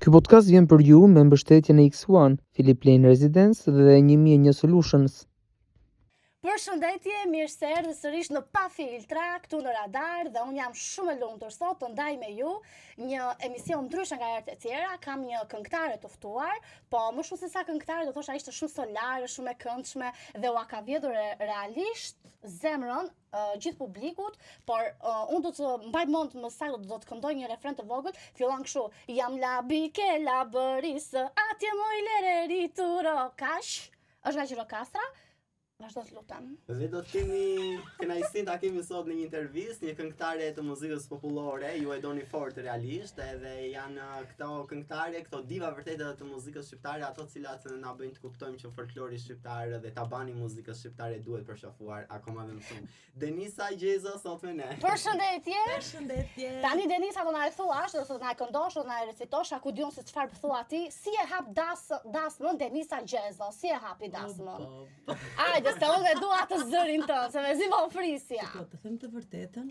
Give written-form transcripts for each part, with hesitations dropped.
Ky podcast vjen për ju me mbështetjen e X1, Philip Lane Residence dhe 1001 Solutions. Përshëndetje, mirë se erdhët sërish në Pa Filtra, këtu në Radar, dhe unë jam shumë e lumtur sot të ndaj me ju një emision ndryshe nga herët e tjera. Kam një këngëtare të ftuar, po më shumë se sa këngëtare do thosha ishte shumë solare, shumë e këndshme dhe ua ka vjedhur realisht zemrën gjithë publikut, por unë do të mbaj mend më saktë do të këndoj një refren të vogël, fillon kështu: jam la bike la bërisë, atje moj lere rituro kash. Është nga Gjirokastra. Vazhdo të lutem. Dhe do të kemi kënaqësinë ta kemi sot në një intervistë një këngëtare të muzikës popullore, ju e doni fort realisht, edhe janë këto këngëtare, këto diva vërtetë të muzikës shqiptare, ato të cilat na bëjnë të kuptojmë që folklori shqiptar dhe tabani muzikës shqiptare duhet përshëfuar akoma më shumë. Denisa Gjezo sot me ne. Përshëndetje. Përshëndetje. Tani Denisa do na e thuash, do të na e këndosh, do na e recitosh, ku diun se çfarë thua ti. Si e hap dasmën Denisa Gjezo? Si e hapi dasmën? Ajde, se unë e dua atë zërin tënë, se me zi më ofrisja. Po, të them të vërtetën,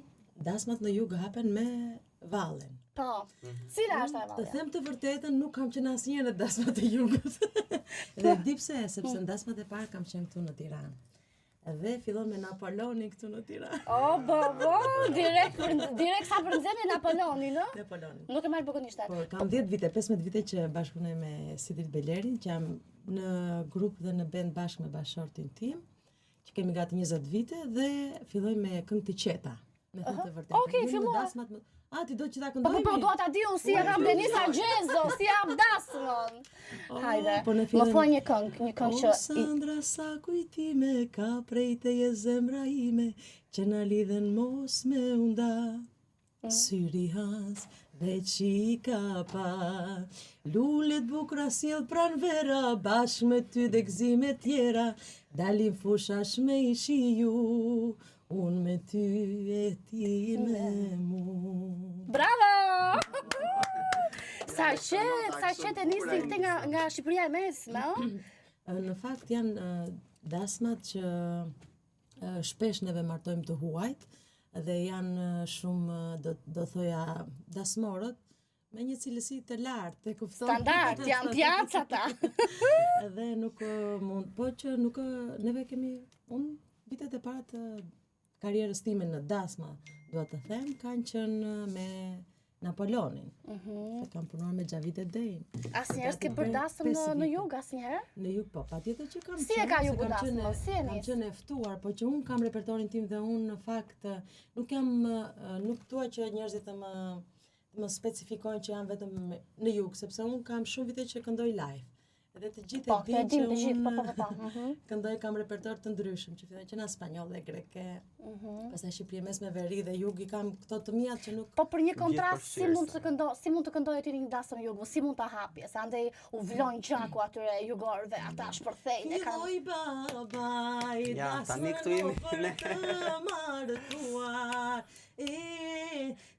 dasmat në jug hapen me vallen. Po, cila është e Të valja? them të vërtetën, nuk kam qenë asnjëherë në dasmat e jugut. Dhe di pse, sepse në dasmat e parë kam qenë këtu në Tiranë. Dhe fillon me Napoleonin këtu në Tiranë. Direkt sa për nxemje Napoleoni, në? Napoleonin. Nuk e marrë bukonishtat. Po, kam 10 vite, 15 vite që bashkëpunoj me Sidrit Belerin, që jam në grup dhe në band bashkë me bashortin tim, që kemi gati 20 vite dhe filloj me këngë të qeta. Me thënë të vërtetë. Okej, fillua. Ti do që ta Po, këndojmë? do ta di unë si e hap Denisa Gjezo, si e hap dasmën. Hajde, po në më fillim- thua një këngë që... O Sandra, sa kujtime ka prej teje zemra ime, që na lidhen mos me unda. Syri has veç i ka pa, lullet bukra sjell pran vera, bashkë me ty dhe gzime tjera, dalin fushash me i shiju, unë me ty e ti me mu. Bravo! Sa qet e nisi këte nga Shqipëria e Mesme, ë? Në fakt janë dasmat që shpesh neve martojmë të huajt dhe janë shumë, do thoja, dasmorët me një cilësi të lartë, e kupton? Standard, janë pjaca ta. Edhe nuk mund, po që nuk neve kemi, unë vitet e para të karrierës time në dasma, do të them, kanë qenë me Napoleonin. Se kam punuar me Xhavitet Dejn. Asnjëherë s'ke bërë dasëm në jug, asnjëherë? Në jug po, patjetër që kam. Si e ka jugu dasmën? Si e Kam nis? qenë e ftuar, po që unë kam repertorin tim dhe unë në fakt nuk dua që njerëzit të më specifikojnë që janë vetëm në jug, sepse unë kam shumë vite që këndoj live. Edhe të gjithë Po, e të e dinë dim që të gjithë, unë po. këndoj, kam repertor të ndryshëm, që fillojnë që në spanjoll dhe greke, pastaj Shqipëri e Mesme, Veri dhe Jug, i kam këto të mijat që nuk... Po për një kontrast, si përfshirëse. mund të këndoj ti një dasëm jugu, si mund ta hapje, se andej u vlojnë gjaku atyre jugorëve, ata shpërthejnë, e kanë... Filloj babaj, Ja, tani këtu jemi ne. të martuar,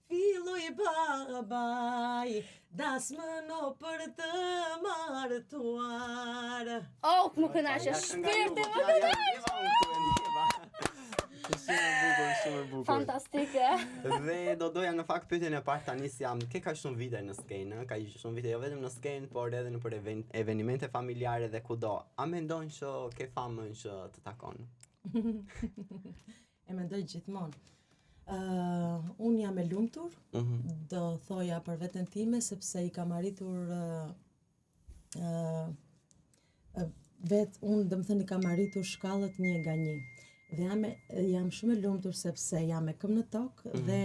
filloj babaj, dasmën o për të martuar. Oh, më kënaqe, shpirti më kënaqe! Shumë e bukur. Fantastike. Dhe do doja në fakt pyetjen e parë tani si jam, ke ka shumë vite në skenë, ka shumë vite jo vetëm në skenë, por edhe në për evenimente familjare dhe kudo. A mendon që ke famën që të takon? E mendoj gjithmonë. Unë jam e lumtur, do thoja për veten time, sepse i kam arritur unë do më thënë i kam arritur shkallët 1 nga 1. Dhe jam shumë e lumtur sepse jam me këmbë në tokë dhe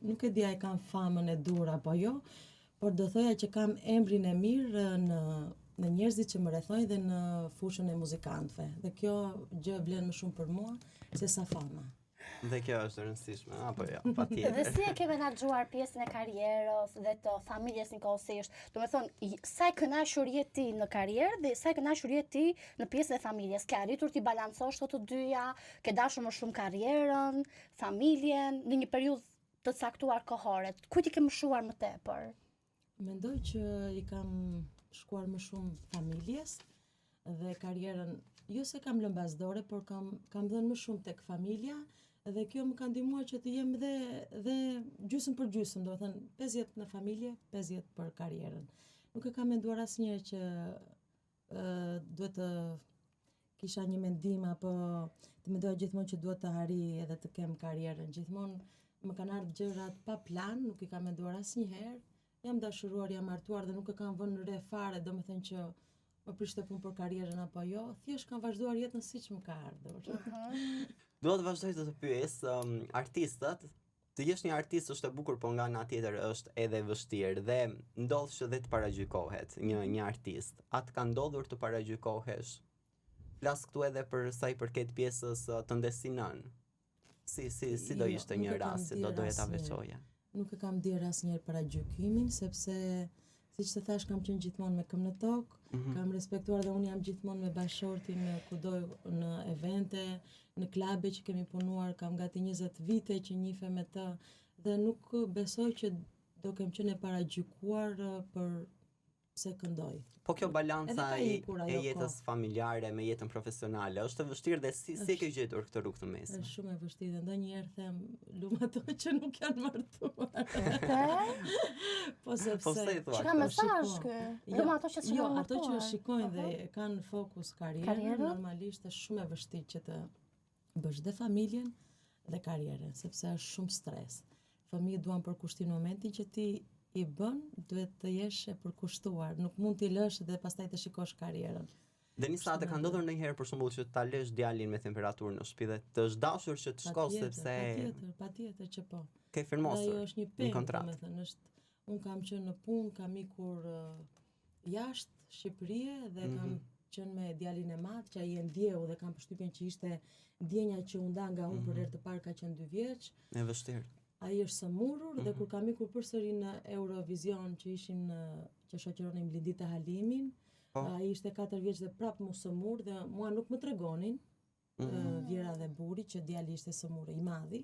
nuk e di a e kam famën e dur apo jo, por do thoja që kam emrin e mirë në njerëzit që më rrethojnë dhe në fushën e muzikantëve. Dhe kjo gjë vlen më shumë për mua se sa fama. Dhe kjo është e rëndësishme, apo jo, Dhe patjetër. si e ke menaxhuar pjesën e karrierës dhe të familjes njëkohësisht? Do të thonë, sa e kënaqur je ti në karrierë dhe sa e kënaqur je ti në pjesën e familjes? Ke arritur ti balancosh të dyja? Ke dashur më shumë karrierën, familjen në një periudhë të caktuar kohore? Kujt i ke mshuar më tepër? Mendoj që i kam shkuar më shumë familjes dhe karrierën, jo se kam lënë bazdore, por kam dhënë më shumë tek familja. Dhe kjo më ka ndihmuar që të jem dhe gjysmë për gjysmë, do të thënë 50 në familje, 50 për karrierën. nuk e kam menduar asnjëherë që duhet të kisha një mendim apo të mendoja gjithmonë që duhet të harij edhe të kem karrierën. Gjithmonë më kanë ardhur gjërat pa plan, nuk i kam menduar asnjëherë. Jam dashuruar, jam martuar dhe nuk e kam vënë re fare, domethënë që më prishte punë për karrierën apo jo, thjesht kam vazhduar jetën siç më ka ardhur. Dua të vazhdoj të pyes artistët. Të jesh një artist është e bukur, po nga ana tjetër është edhe vështirë dhe ndodh që dhe të paragjykohet një artist. A të ka ndodhur të paragjykohesh? Flas këtu edhe për sa i përket pjesës të ndesinën. Si do ishte një rast që doja ta veçoja? Nuk e kam dirë asnjëherë paragjykimin, sepse siç të thash kam qenë gjithmonë me këmbë në tokë, kam respektuar dhe unë jam gjithmonë me bashortin kudo në evente, në klabe që kemi punuar, kam gati 20 vite që njihem me të dhe nuk besoj që do kem qenë e paragjykuar për pse këndoj. Po kjo balanca e jetës familjare me jetën profesionale është e vështirë dhe si e ke gjetur këtë rrugë të mesme? Është shumë e vështirë dhe ndonjëherë them lum ato që nuk janë martuar. Po sepse që ka mesazh kë. Lum ato që jo, ato që shikojnë dhe kanë fokus karrierën, normalisht është shumë e vështirë që të bësh dhe familjen dhe karrierën, sepse është shumë stres. Fëmijët duan përkushtim në momentin që ti i bën, duhet të jesh e përkushtuar, nuk mund t'i lësh dhe pastaj të shikosh karrierën. Denisa, të ka ndodhur ndonjëherë për shembull që ta lësh djalin me temperaturë në shtëpi dhe të është dashur që të shkosh sepse patjetër që po. Ke firmosur ajo është një kontratë, domethënë unë kam qenë në punë, kam ikur jashtë Shqipërisë dhe kam qenë me djalin e madh që ai e ndjeu dhe kam përshtypjen që ishte ndjenja që u nda nga unë për herë të parë ka qenë 2 vjeç. E vështirë. Ai është sëmurur dhe kur kam ikur përsëri në Eurovision që ishim që shoqëronim Blindita Halimin, ai ishte 4 vjeç dhe prap mu sëmur dhe mua nuk më tregonin Vjera dhe Buri që djali ishte sëmur i madhi.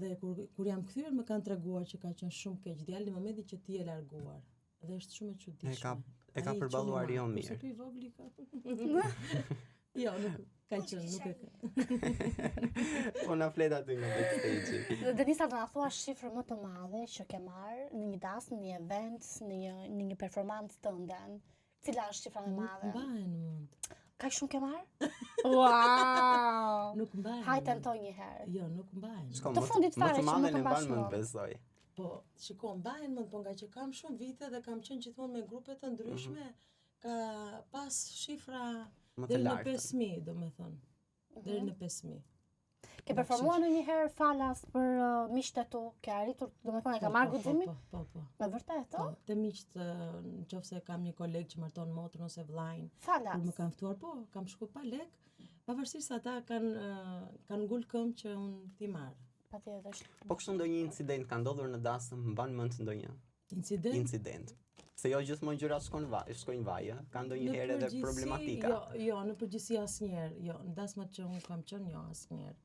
Dhe kur jam kthyer më kanë treguar që ka qenë shumë keq djali në momentin që ti je larguar. Dhe është shumë e çuditshme. E ka përballuar jo mirë. Sepse i vogli ka. Jo, nuk ka qenë, nuk e ka. Po na flet aty në backstage. Denisa, do na thuash shifrë më të madhe që ke marrë në një dasmë, në një event, në një performancë tënde. Cila është shifra më e madhe? Nuk mbahen mund. Kaq shumë ke marrë? Wow! Nuk mbahen. Hajde tentoj një herë. Jo, nuk mbahen. Të fundit fare që më të mbash mend besoj. Po, shiko, mbahen mend, po nga që kam shumë vite dhe kam qenë gjithmonë me grupe të ndryshme, ka pas shifra deri në 5.000, domethënë. Deri në 5.000. Ke performuar ndonjëherë falas për miqtë e tu? Ke arritur, domethënë e ka marrë guximin? Po. Me vërtet, ëh? Te miqtë, nëse kam një koleg që marton motrën ose vllajin. Falas. Kur më kanë ftuar, po, kam shkuar pa lek, pavarësisht se ata kanë ngul këmbë që unë t'i marr. Patjetër. Po kështu ndonjë incident ka ndodhur në dasëm, mban mend ndonjë? Incident. Se jo gjithmonë gjërat shkojnë vaj, ka ndonjëherë edhe problematika. Jo, në përgjithësi asnjëherë. Jo, në dasmat që unë kam qenë, jo asnjëherë.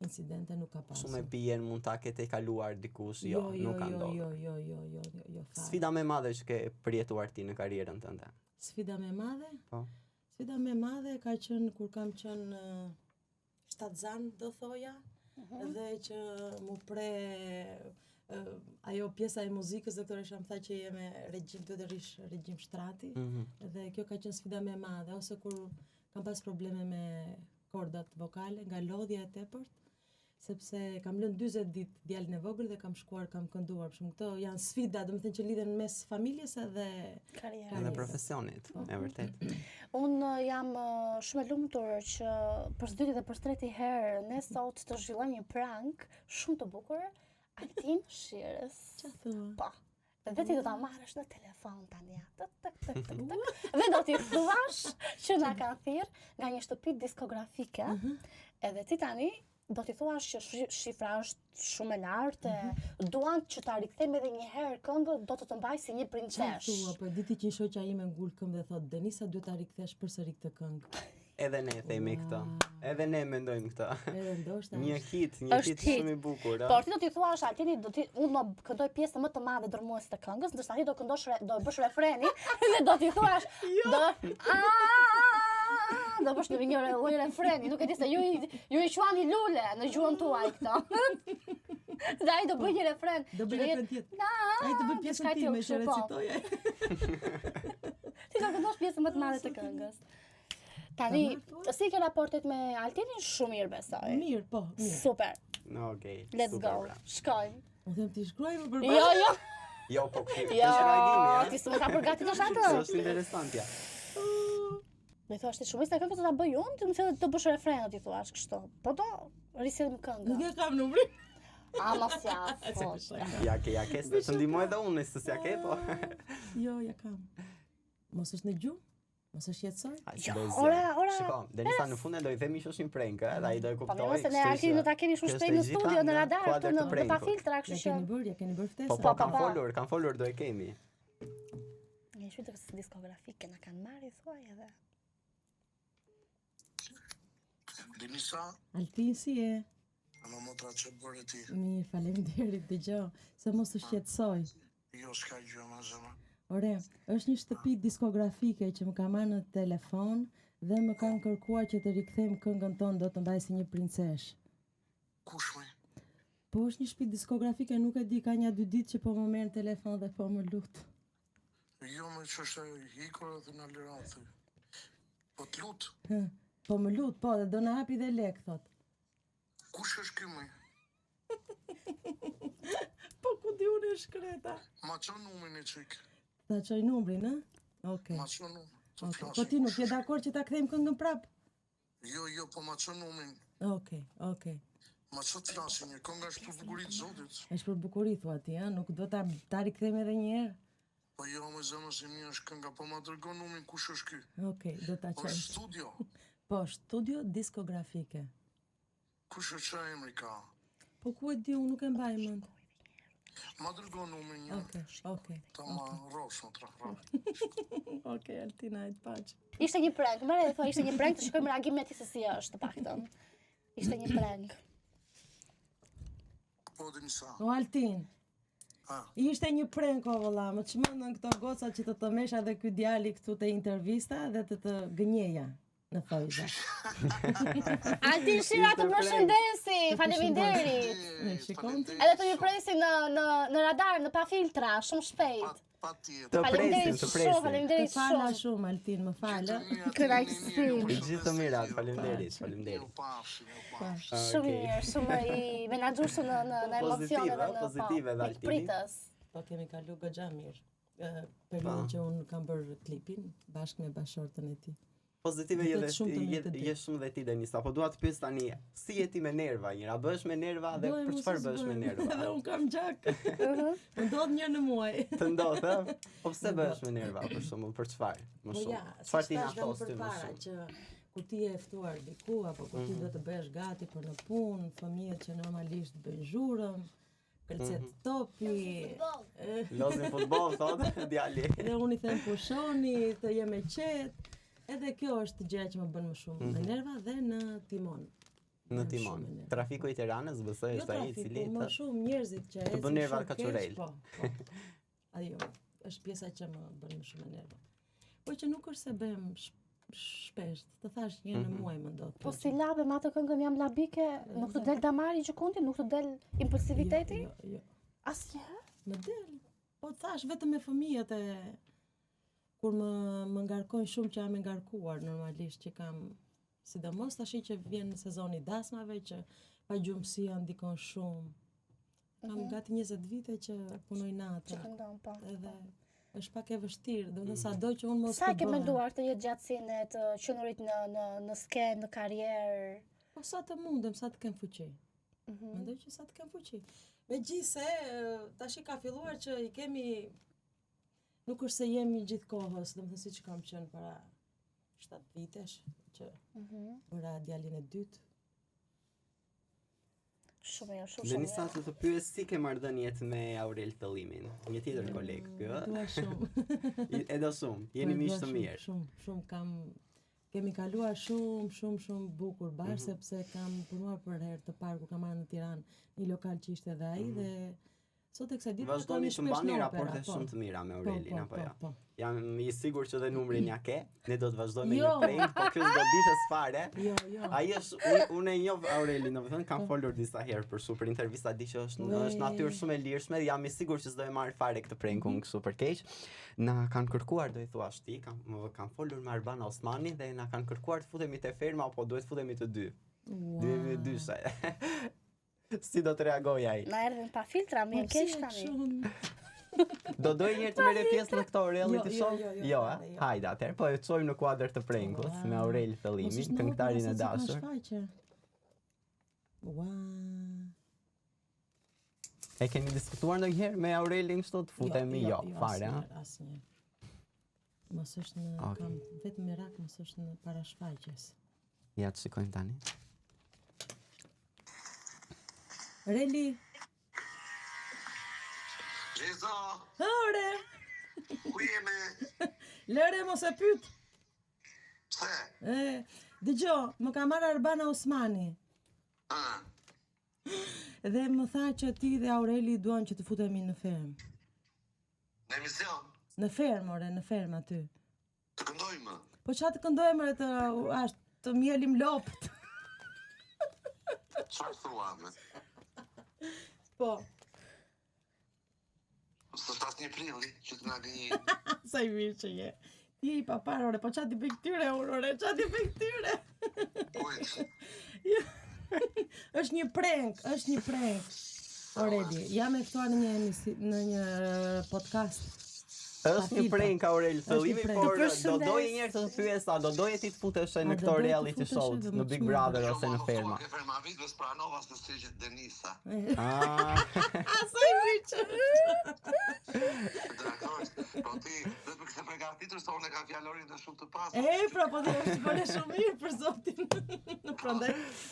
Incidente nuk ka pasur. Shumë e pijen mund ta ketë kaluar dikush, nuk ka ndodhur. Jo. Sfida më e madhe që ke përjetuar ti në karrierën tënde? Sfida më e madhe? Po. Sfida më e madhe ka qenë kur kam qenë shtatzan, do thoja, dhe që mu pre ajo pjesa e muzikës, doktoresha më tha që je me regjim, duhet të rish regjim shtrati, dhe kjo ka qenë sfida më e madhe, ose kur kam pas probleme me kordat vokale, nga lodhja e tepërt, sepse kam lënë 40 ditë djalin e vogël dhe kam shkuar, kam kënduar, për shkak këto janë sfida, domethënë që lidhen mes familjes edhe karrierës. Edhe profesionit, e vërtet. Unë jam shumë e lumtur që për së dyti dhe për së treti herë ne sot të zhvillojmë një prank shumë të bukur, Altin Shires. Çfarë thua? Po. Dhe ti do ta marrësh në telefon tani. Dhe do t'i thuash që na ka thirr nga një shtëpi diskografike. Edhe ti tani do t'i thuash që shifra është shumë e lartë, duan që ta rikthejmë edhe një herë këngën, do të mbaj si një princesh. Thua, po diti që shoqja ime ngul këmbë dhe thot, Denisa duhet ta rikthesh përsëri këtë këngë. Edhe ne themi këtë. Edhe ne mendojmë këtë. Edhe ndoshta. Një hit shumë i bukur, a? Por ti do t'i thuash Altini, unë do këndoj pjesën më të madhe dërmuese të këngës, ndërsa ti do bësh refreni dhe do t'i thuash do bësh një refreni, nuk e di se ju i quani lule në gjuhën tuaj këto. Dhe ai do bëj një refren. Do bëj refren tjetër. Ai do bëj pjesën time që recitoj. Ti do këndosh pjesën më të madhe të këngës. Tani, si ke raportet me Altinin? Shumë mirë besoj. Mirë, po, mirë. Super. Okej. Let's go. Shkojmë. Unë them ti shkruaj më përpara. Jo. Jo, po këtë Jo, shrajdimi, ti s'më ka përgatitosh atë. Është interesant, ja. Me thua, ti shumë këngë të ta bëj unë, ti më thua të bësh refrenot, ti thua, kështu. Po do, risillim këngë. Nuk e kam numrin. Ama s'ja. Ja ke, të ndihmoj edhe unë, se s'ja ke, po. Jo, ja kam. Mos është në gjuhë? Mos është jetësoj? Ora. Shiko, Denisa në fund do i themi ishoshin prank, edhe ai do e Po kuptoj. mos e ne Altin do ta keni shumë shpejt në studio në radar këtu në pa filtra, kështu që. Ja keni bërë ftesë. Po, kanë folur, do e kemi. Një shpejt diskografike na kanë marrë, thuaj edhe. Denisa, Altin si e? ama motra që bërë ti. Mirë, faleminderit, dëgjoj, se mos të shqetësoj. Jo, s'ka gjë ma zëma. Ore, është një shtëpi diskografike që më ka marrë në telefon dhe më kanë kërkuar që të rikthejmë këngën tonë do të mbaj si një princesh. Kush me? Po është një shtëpi diskografike, nuk e di, ka një 2 ditë që po më merr në telefon dhe po më lut. Jo me që është hikur edhe në lirat. Po t'lut, Po më lut, po, dhe do na hapi dhe lek, thot. kush është ky me? Po ku di unë e shkreta? Ma që numin e qik? Ta çoj numrin, ë? Okej. Ma që numin, të Po flasim. ti nuk je dakord që ta kthejmë këngën prap? Jo, po ma që numin. Okej. Ma që të flasim, një kënga është për bukurit zotit. Është për bukuri thua ti, ë? Nuk do ta rikthejmë edhe një herë? Po jo me zemë se mi është kënga, po ma dërgon numin kush është ky. Okej, do ta Po çoj. është studio. Po, studio diskografike. Kush është që emri ka? Po ku e di unë, nuk e mbaj mend. Ma dërgon numin një. Okej. Ta ma rosh, më tra. Okej, Altina, hajt paq. Ishte një prank, më re thua, ishte një prank, të shikojmë reagimin e tij se si është, të paktën. Ishte një prank. Po Denisa. O Altin, ishte një prank o vëlla, më çmendën këto goca që të mesha dhe ky djali këtu te intervista dhe të gënjeja në thojza. Altin Shira të përshëndesi, faleminderit. Shikon? Edhe të ju presim në radar, në pa filtra, shumë shpejt. Pa tjetër. Të presim. Faleminderit Të fala shumë. shumë, Altin, më falë. Kënaqësim. Gjithë të mirat, faleminderit. Shumë mirë, shumë i menaxhueshëm në emocione dhe në pozitive dhe Altini. pritës. Po kemi kalu goxha mirë. Periudhën që unë kam bërë klipin bashkë me bashortën e tij. Pozitive je shumë dhe ti Denisa, po dua të pyes tani, si je ti me nerva? Njëra bëhesh me nerva dhe për çfarë bëhesh me nerva? Edhe unë kam gjak. Më ndodh një në muaj. Të ndodh, ë? Po pse bëhesh me nerva për shembull, për çfarë? Më Po shumë. ja, Çfarë ti na si thos ty më përpara shumë? që kur ti je e ftuar diku apo kur ti do të bëhesh gati për në punë, fëmijët që normalisht bëjnë zhurëm, kërcet topi. Lozin futboll thotë djali. Dhe unë i them pushoni, të jem e qetë. Edhe kjo është gjëja që më bën më shumë me nerva dhe në timon. Në timon. Trafiku i Tiranës BS-s është ai i cili më shumë njerëzit që ecin. Të bën nerva kaçurel. Po. Ajo është pjesa që më bën më shumë me nerva. Po që nuk është se bëhem shpesh, të thash një në muaj më ndodh. Po si labe me atë këngën jam labike, nuk të del damari i gjykundit, nuk të del impulsiviteti? Jo. Asnjëherë? Më del. Po thash vetëm me fëmijët e kur më ngarkojnë shumë që jam e ngarkuar normalisht që kam, sidomos tash që vjen në sezoni i dasmave që pagjumësia ndikon shumë. Kam gati 20 vite që punoj natë. Që këndon, po. Edhe është pak e vështirë, do të sado që unë mos Sa ke menduar të jetë gjatësinë e të qenurit në skenë, në karrierë? Po sa të mundem, sa të kem fuqi. Mendoj që sa të kem fuqi. Megjithse tash ka filluar që i kemi. Nuk është se jemi gjithë kohës, do të thënë siç kam qenë para 7 vitesh që bëra djalin e dytë. Shumë mirë, shumë. Denisa, të pyes si ke marrëdhëniet me Aurel Tëllimin, një tjetër koleg ky, ë? Dua shumë. Edhe shumë, jeni miq të mirë. Shumë kemi kaluar shumë bukur bashkë sepse kam punuar për herë të parë kur kam marrë në Tiranë një lokal që ishte edhe ai dhe Sot e kësaj ditë Vazhdoni të mbani raporte po. shumë të mira me Aurelin, apo jo? Po. Jam i sigurt që dhe numrin ja ke, ne do të vazhdojmë Jo. një prank, po kjo s'do ditës fare. Jo. Ai është unë e njoh Aurelin, domethënë kam folur disa herë për super intervista, di që është natyrë shumë e lirshme, jam i sigurt që s'do e marr fare këtë prankun kështu për keq. Na kanë kërkuar, do i thuash ti, kam folur me Arbana Osmani dhe na kanë kërkuar të futemi te ferma apo duhet futemi të dy. Dy dyshe. Si do të reagoj ai? Na erdhën pa filtra, më keq tani. Do doj një herë të merre pjesë në këtë reality show? Jo, Hajde atëherë, po e çojmë në kuadër të prankut me Aurel Fellimi, këngëtarin e dashur. E keni diskutuar ndonjëherë me Aurelin kështu të futemi? Jo, fare, ha? Asnjë. Mos është në kam vetëm merak, mos është në parashfaqjes. Ja të shikojmë tani. Reli. Gjezo, Ore, ku jemi? lëre mos e pyet. Pse? Dëgjoj, më ka marrë Arbana Osmani Ah, dhe më tha që ti dhe Aureli duan që të futemi në fermë. në emision, Në fermë, ore, në fermë aty. të këndojmë. Po çfarë të këndojmë re të mjelim lopët. Çfarë thua me? Po, Së shtas një prilli, që të nga gënjë. sa i mirë që je. Ti je i papar, ore, po çfarë ti bëj këtyre, ore, çfarë ti bëj këtyre? Kujt? Është një prank. Aureli, jam e ftuar në një podcast. Është një prank Aurel Fellimi, prank. por do Përshëndes. doje një herë të më pyesa, do doje ti të futesh në A, do këto doj të reality futesh show, edhe në më Big çmim. Brother ose në ferma. Ke ferma vitve s'pranova se si që Denisa. Ah, Sa i mirë që Drakos, po ti, dhe të kështë përgatitur se unë e ka fjalorin dhe shumë të pasur. pra, po dhe është bële shumë mirë për zotin.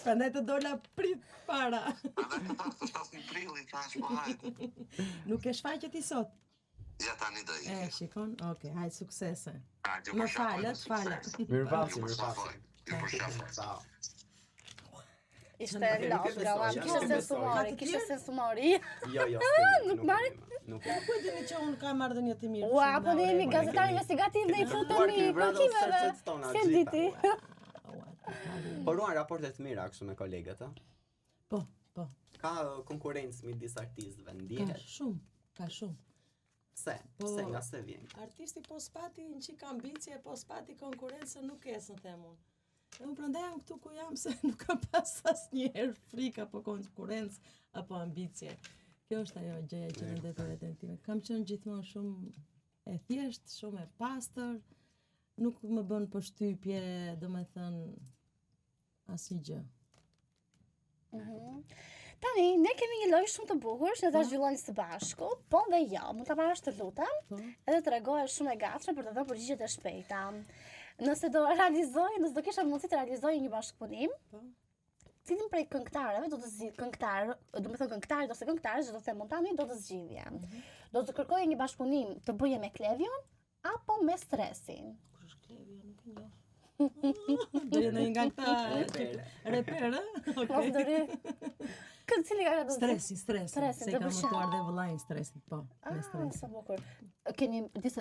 Prandaj të dola prit para. Andaj të thasë të shtas një prilli, thash po hajde. Nuk e shfaqet i sot. Ja tani do i. Shikon? Okej, hajde suksese. Hajde, Më falet, falet. mirëpafshi. Ju përshafoj. Ciao. Ishte laf, gavan, kishte sens humori, kishte sens humori. Jo, Nuk marrit. Nuk Po e dini që unë kam marrëdhënie të mirë. Ua, po ne jemi gazetar investigativ dhe i futemi kërkimeve. Si diti? Por ruan raporte të mira kështu me kolegët, ë? Po. Ka konkurrencë midis artistëve, Ka ndihet? shumë. Pse? Pse nga se vjen? Artisti po spati një çik ambicie, po spati konkurrencë nuk esën them unë. E unë prandaj jam këtu ku jam se nuk kam pas asnjëherë frikë apo konkurrencë apo ambicie. Kjo është ajo gjëja që mendoj për veten time. Kam qenë gjithmonë shumë e thjeshtë, shumë e pastër, nuk më bën përshtypje, domethënë asnjë gjë. Tani, ne kemi një lojë shumë të bukur që ne ta zhvillojmë së bashku, po dhe jo, mund ta marrësh të lutem, edhe të reagohesh shumë e gatshme për të dhënë përgjigjet e shpejta. Nëse do kisha mundësi të realizoj një bashkëpunim, cilin prej këngëtarëve do të zgjidh këngëtarit ose këngëtare që do të them Montani do të zgjidhje. Do të kërkoje një bashkëpunim të bëje me Klevion apo me Stresin. Kush është Klevia, nuk e njoh. Do jenë nga këta reper, Mos dori. Këtë cili ka do Stresi. Stresin, Se të kam pëlqen. mëtuar dhe vëllain stresit, po, me stres. Sa bukur. Keni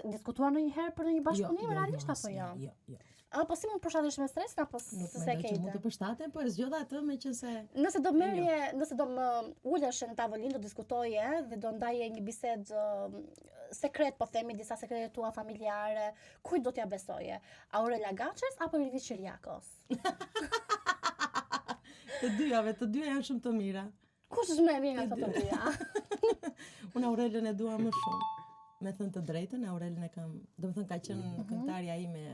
diskutuar ndonjëherë për një bashkëpunim realisht apo jo? Jo. Po si mund përshtatesh me stresin apo Nuk se mendoj ke që mund ide? të përshtaten, po e zgjodha atë meqense Nëse do më ulesh në tavolinë, do diskutoje dhe do ndaje një bisedë sekret, po themi disa sekrete tua familjare, kujt do t'ja besoje? Aurela Gaçes apo Lidi Çiriakos? të dyja janë shumë të mira. Kush është më e mirë nga këto të dyja? Unë Aurelën e dua më shumë. Me thënë të drejtën, Aurelën e kam, domethënë ka qenë këngëtarja ime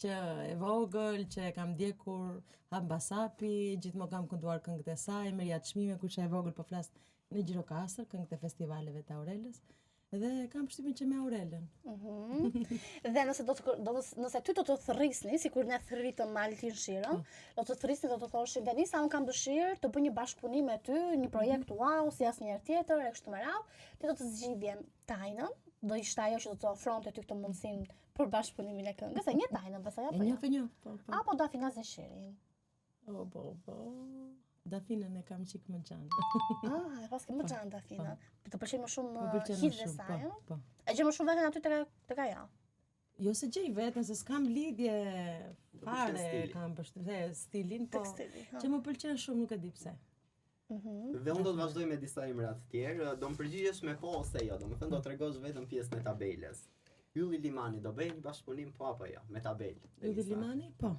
që e vogël, që e kam ndjekur Hambasapi, gjithmonë kam kënduar këngët e saj, Meria Çmime, kur isha e vogël po flas në Gjirokastër, këngët e festivaleve të Aurelës. Dhe kam përshtypjen që me Aurelën. Dhe nëse ty do të thërrisni, sikur ne thërritëm Altin Shirën, do të thërrisni, do të thoshin Denisa, unë kam dëshirë të bëj një bashkëpunim me ty, një projekt wow, si asnjëherë tjetër, e kështu me radhë, ti do të zgjidhje Tajnën, do ishte ajo që do të ofronte ty këtë mundësinë për bashkëpunimin e këngës, e një Tajnën, besoj apo jo? E një, po. Apo do Afina Zeshirin? Po. Dafinën e kam qik më gjanë. E pas ke më gjanë Dafinën. Të pëlqen më shumë Më pëlqen më hit dhe shumë, saj, ëh? po. E gjen më shumë veten aty tek ajo. Jo se gjej veten, se s'kam lidhje fare, stili. kam përshtypje stilin, po Tekstili, ha. që më pëlqen shumë, nuk e di pse. Dhe unë do të vazhdoj me disa emra të tjerë, do më përgjigjesh me po ose jo, do më thënë do të tregosh vetëm pjesën e tabelës. Ylli Limani do bëjë një bashkëpunim po apo jo, me tabelë. Ylli Elisa? Limani? Po,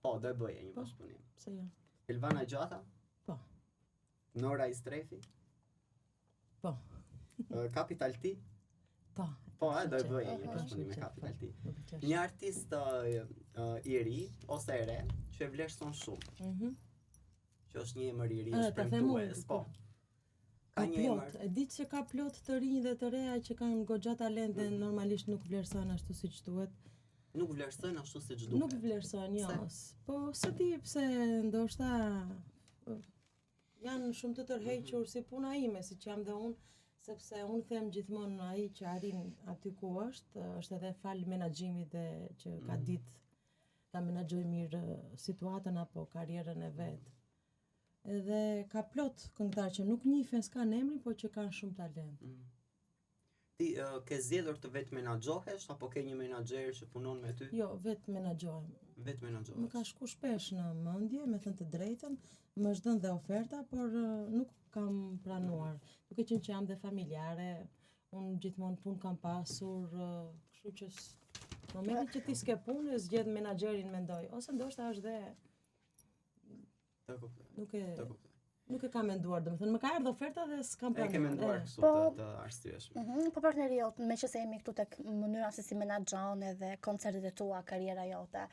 Po, do e bëje një bashkëpunim. pse jo? Elvana Gjata, Po, Nora Istrefi, po, Capital T, po. po, do e bëje një Aha. bashkëpunim me Capital T. Më pëlqen. Një artist i ri ose e re që e vlerëson shumë, që është një emër i ri Ta them unë, shpremtues, po. Ka Ka një plot, emër. e di që ka plot të rinj dhe të reja që kanë goxha talente, normalisht nuk vlerëson ashtu siç duhet. Nuk vlerësojnë ashtu siç Nuk duhet. vlerëson, jo. Po se di pse ndoshta janë shumë të tërhequr si puna ime, siç jam dhe unë, sepse unë them gjithmonë ai që arrin aty ku është edhe fal menaxhimit dhe që ka ditë ta menaxhoj mirë situatën apo karrierën e vet. Edhe ka plot këngëtar që nuk njihen s'kan emrin, po që kanë shumë talent. Ti ke zgjedhur të vetë menaxhohesh apo ke një menaxher që punon me ty? Jo, vetë menaxhohem. Vetë Më menaxhohesh. ka shku shpesh në mendje, me thënë të drejtën, më është dhënë dhe oferta, por nuk kam pranuar. Duke qenë që jam dhe familjare, unë gjithmonë punë kam pasur, kështu që në momentin që ti s'ke punë, zgjedh menaxherin mendoj, ose ndoshta është dhe Të kuptoj. nuk Të kuptoj. e kam menduar, domethënë më ka ardhur oferta dhe s'kam E ke pranuar. menduar e. kështu Po- të arsyeshme. Po partneri jot, me që se jemi këtu tek mënyra se si menaxhon edhe koncertet e tua, karriera jote.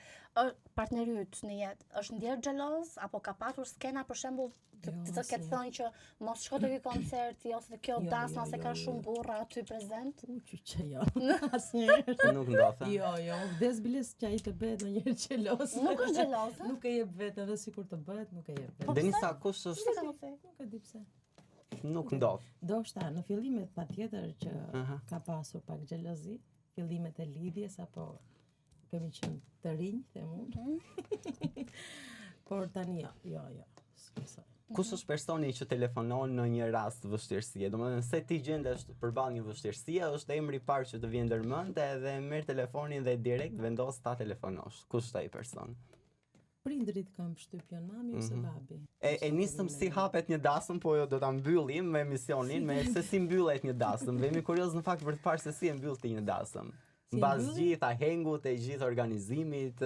Partneri yt në jetë është ndjer xheloz apo ka patur skena për shembull Jo, të ketë asnjë. thënë që mos shko te ky koncerti ose te kjo Jo, dasma jo, se jo, ka jo. shumë burra aty prezent. Që jo, asnjëherë. Nuk ndodhe. Jo, vdes biles që ai të bëhet ndonjëherë xheloz. Nuk është xheloz, Nuk e jep vetë, edhe sikur të bëhet, nuk e jep vetë. Denisa, kush është? Si ka thënë? Nuk e di pse. Nuk ndodh. Ndoshta në fillimet patjetër që Aha. ka pasur pak xhelozi, fillimet e lidhjes apo kemi qenë të rinj, them unë. Por tani jo. S'besoj. Kush është personi që telefonon në një rast vështirësie? Domethënë se ti gjendesh përballë një vështirësie, është emri i parë që të vjen ndërmend edhe merr telefonin dhe direkt vendos ta telefonosh. Kush është ai person? Prindrit kam shtypjen, mami ose babi. E nisëm si hapet një dasëm, po jo do ta mbyllim me emisionin me se si mbyllet një dasëm. Dhe jemi kurioz në fakt për të parë se si e mbyll ti një dasëm. Mbas mbylli? gjitha hengut e gjithë organizimit,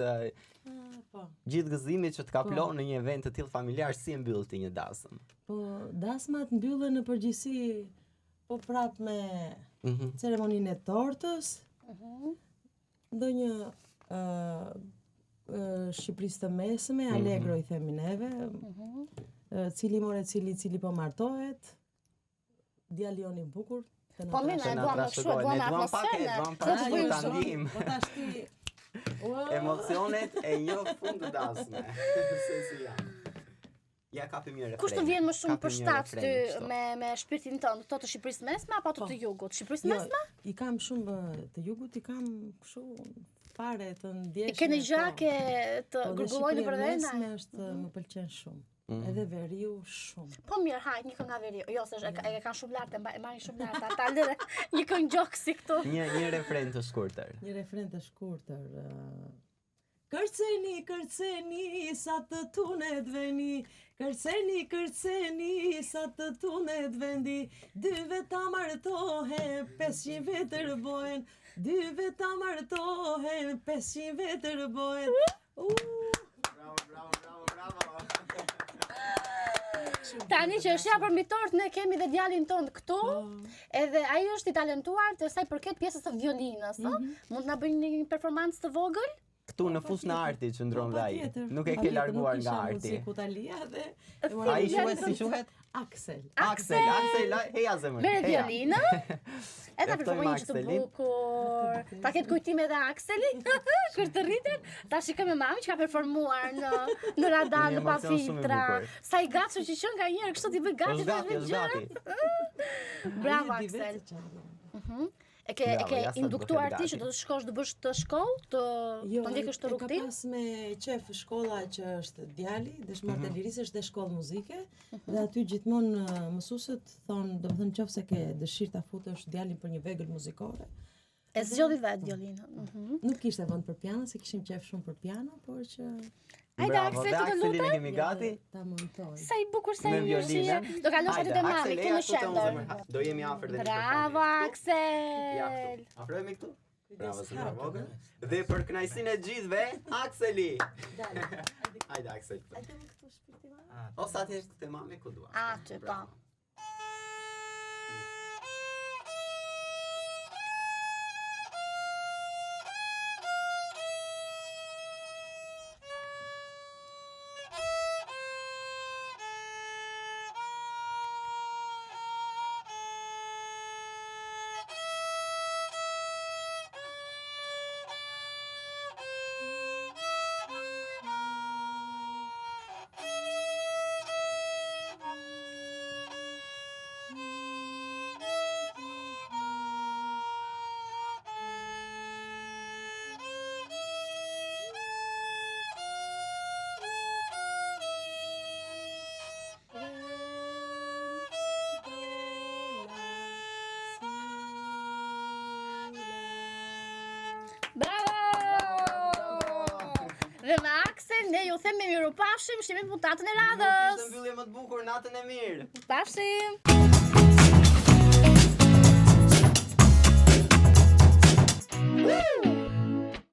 Po. gjithë gëzimit që të kaplon në një event të tillë familjar, si e mbyll ti një dasëm? Po dasmat mbyllen në përgjithësi po prap me ceremoninë e tortës. Ndonjë Shqipërisë të mesme, Allegro i themi neve, cili more cili po martohet, djalion i bukur. të na Po mirë, trashëgoj. e duam më kështu, e duam atmosferën. duam Këtë pak të e bëjmë ta shumë. ndihmë. Po tash ti Emocionet e një fund të dasme. Se si janë. Ja kapim një refren. Kush të vjen më shumë Kapim për një shtat refren ty kështu. me shpirtin tënd, këto të Shqipërisë mesme apo ato të jugut? Shqipërisë Jo, mesme? i kam shumë të jugut, i kam kështu fare të ndjeshme. I keni gjake të Po, dhe gurgullojnë për Shqipëria venda? mesme është më pëlqen shumë. Edhe veriu shumë. Po mirë, hajt një këngë nga veriu. Jo, se e kanë shumë lart, e marrin shumë lart. Ata lëre një këngë gjoksi këtu. Një refren të shkurtër. Një refren të shkurtër. Kërceni, kërceni, sa të tunet veni. Kërceni, kërceni, sa të tunet vendi. Dyve ta martohen, 500 vetër bojen. Dyve ta martohen, 500 vetër bojen. Bravo. Tani që është ja përmitort, ne kemi dhe djalin tonë këtu, edhe ai është i talentuar të saj përket pjesës së violinës, ëh? Mund na bëjnë një performancë të vogël? Këtu në fusën e artit që ndron dhe ai. Patjetër. Nuk e ke Patjetër, larguar nuk nga kisha arti. mundësi Italia dhe Ai quhet si quhet? Aksel. Aksel, heja zemrën. Merë heja. violinën. E ta Ftojmë përfojnë që të Akselin. bukur. Ta ketë kujtime dhe Akseli, kur të rriten. Ta shikojmë mami që ka performuar në radar, Një në pa emocion shumë i filtra. bukur. Sa i gatshëm që qen nga njëherë kështu t'i bëj gati Është gati, është gati. Bravo Ai e di Aksel. vetë çfarë. E ke ja sad induktuar duhet ti gati. që do të shkosh të bësh të shkollë, të ndjekësh të e ka rrugtim? pas me qef shkolla që është djali, dëshmor të lirisë është dhe shkollë muzike, dhe aty gjithmonë mësuesët thonë, domethënë nëse ke dëshirë ta futesh djalin për një vegël muzikore. E zgjodhi vetë violinën. Nuk kishte vend për piano, se kishim qef shumë për piano, por që Hajde Bravo, Aksel, dhe të Akselin e lutem. kemi gati. ta montoj. Sa i bukur, sa i Me mirë. violinën. Do kalosh aty te mami Aksel, këtu eja në këtu te unë qendër. zemër. Do jemi afër dhe Bravo Ja Aksel. këtu. Afrohemi këtu. Bravo, Kujdes, zemra hapë, vogël. Dhe për kënaqësinë e gjithëve, Akseli. Hajde Aksel. Hajde më këtu shpirti ma. Ose atje te mami ku dua. Aty, po. Bravo! Dhe me Aksel ne ju themi mirupafshim, shihemi puntatën e radhës. Ishte mbyllje më të bukur, natën e mirë. Pafshim!